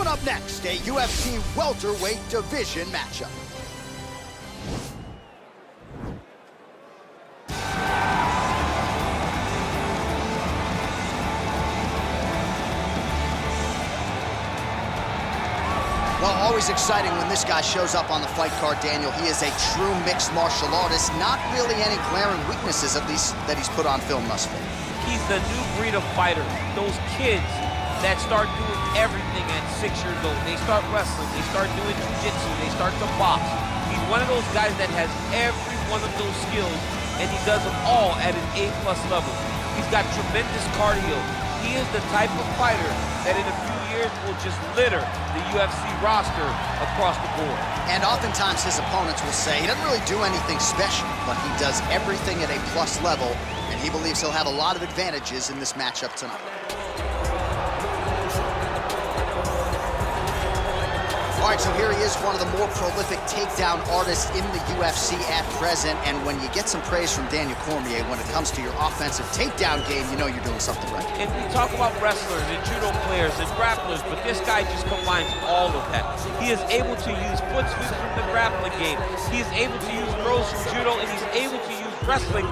up next, a UFC welterweight division matchup. Well, always exciting when this guy shows up on the fight card, Daniel. He is a true mixed martial artist. Not really any glaring weaknesses, at least, that he's put on film thus far. He's the new breed of fighter. Those kids that start doing everything at 6 years old. They start wrestling, they start doing jiu-jitsu, they start to box. He's one of those guys that has every one of those skills, and he does them all at an A+ level. He's got tremendous cardio. He is the type of fighter that in a few years will just litter the UFC roster across the board. And oftentimes his opponents will say he doesn't really do anything special, but he does everything at a plus level, and he believes he'll have a lot of advantages in this matchup tonight. All right, so here he is, one of the more prolific takedown artists in the UFC at present. And when you get some praise from Daniel Cormier when it comes to your offensive takedown game, you know you're doing something right. And we talk about wrestlers and judo players and grapplers, but this guy just combines all of that. He is able to use foot sweeps from the grappling game. He is able to use throws from judo, and he's able to use wrestling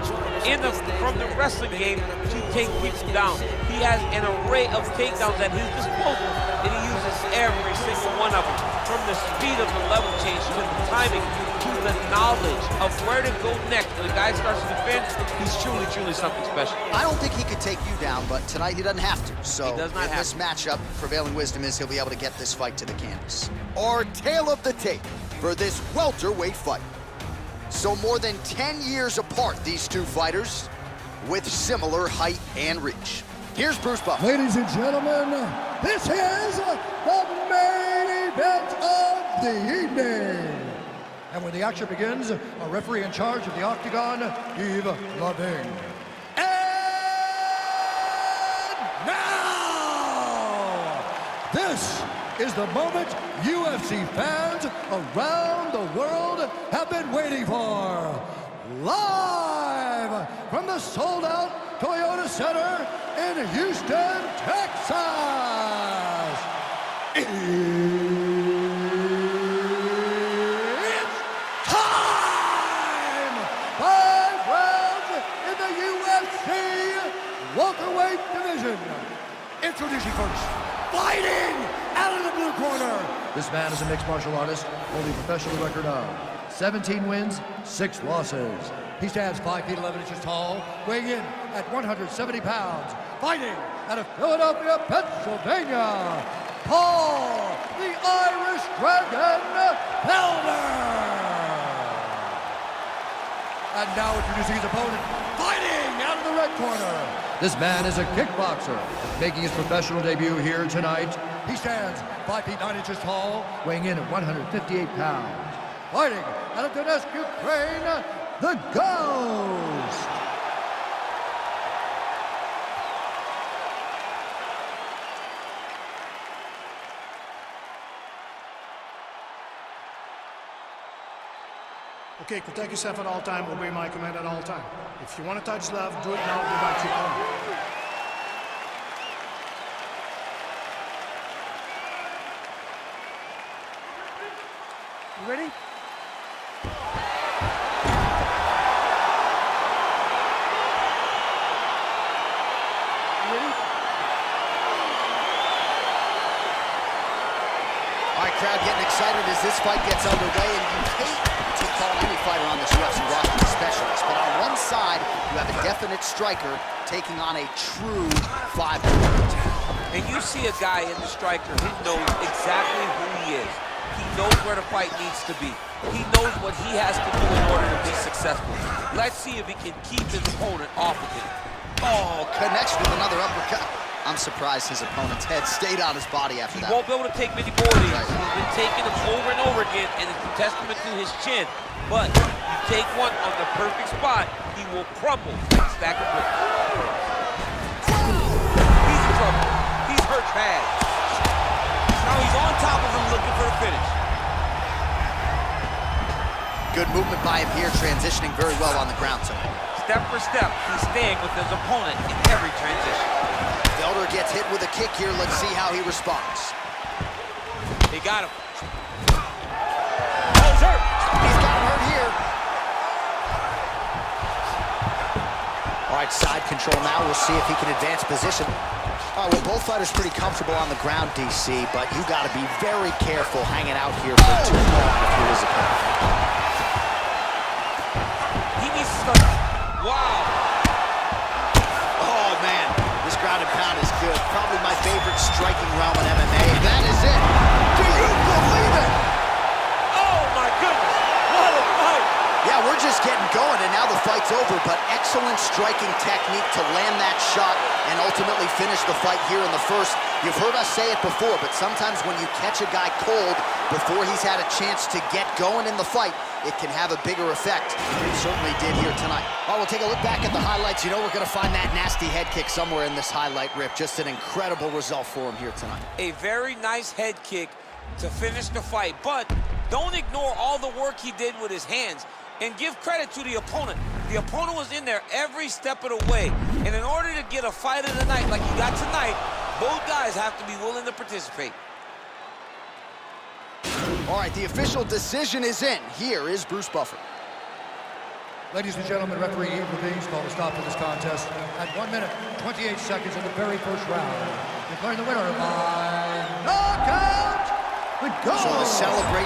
from the wrestling game to take people down. He has an array of takedowns at his disposal, and he uses every single one of them. From the speed of the level change to the timing to the knowledge of where to go next. When the guy starts to defend, he's truly something special. I don't think he could take you down, but tonight he doesn't have to. So he does not in have this to. matchup, prevailing wisdom is he'll be able to get this fight to the canvas. Our tale of the tape for this welterweight fight. So more than 10 years apart, these two fighters, with similar height and reach. Here's Bruce Buff. Ladies and gentlemen, this is the main event of the evening. And when the action begins, our referee in charge of the Octagon, Yves Lavigne. And now, this is the moment UFC fans around the world have been waiting for. Live from the sold-out Toyota Center in Houston, Texas. It's time! 5 rounds in the UFC welterweight division. Introducing first, fighting out of the blue corner. This man is a mixed martial artist, holding a professional record of 17 wins, 6 losses. He stands 5 feet 11 inches tall, weighing in at 170 pounds. Fighting out of Philadelphia, Pennsylvania, Paul, the Irish Dragon Felder. And now introducing his opponent, fighting out of the red corner. This man is a kickboxer, making his professional debut here tonight. He stands 5 feet 9 inches tall, weighing in at 158 pounds. Fighting out of Donetsk, Ukraine, the Ghost. Okay, protect yourself at all time, obey my command at all time. If you want to touch left, do it now, go back to your corner. You ready? All right, crowd getting excited as this fight gets underway, and you hate to call any fighter on this UFC roster a specialist, but on one side, you have a definite striker taking on a true 5-point attack. And you see a guy in the striker, he knows exactly who he is. He knows where the fight needs to be. He knows what he has to do in order to be successful. Let's see if he can keep his opponent off of him. Oh, connects with another uppercut. I'm surprised his opponent's head stayed on his body after that. He won't be able to take many more of these. He's been taking them over and over again, and it's a testament to his chin. But you take one on the perfect spot, he will crumble like a stack of bricks. He's in trouble. He's hurt bad. Now he's on top of him looking for a finish. Good movement by him here, transitioning very well on the ground tonight. Step for step, he's staying with his opponent in every transition. Felder gets hit with a kick here. Let's see how he responds. He got him. Oh, hurt. He's got him hurt here. All right, side control now. We'll see if he can advance position. All right, well, both fighters pretty comfortable on the ground, DC, but you got to be very careful hanging out here for too long if you're his opponent. He needs to start. Wow. Oh, man, this ground and pound is good. Probably my favorite striking realm in MMA. That is it. Do you believe it? Oh, my goodness. What a fight. Yeah, we're just getting going, and now the fight's over, but excellent striking technique to land that shot and ultimately finish the fight here in the first. You've heard us say it before, but sometimes when you catch a guy cold before he's had a chance to get going in the fight, it can have a bigger effect. It certainly did here tonight. Well, we'll take a look back at the highlights. You know we're going to find that nasty head kick somewhere in this highlight rip. Just an incredible result for him here tonight. A very nice head kick to finish the fight, but don't ignore all the work he did with his hands. And give credit to the opponent. The opponent was in there every step of the way. And in order to get a fight of the night like you got tonight, both guys have to be willing to participate. All right, the official decision is in. Here is Bruce Buffer. Ladies and gentlemen, referee Ian Levine called a stop to this contest at 1 minute, 28 seconds in the very first round. Declaring the winner by knockout. The goal. So the celebration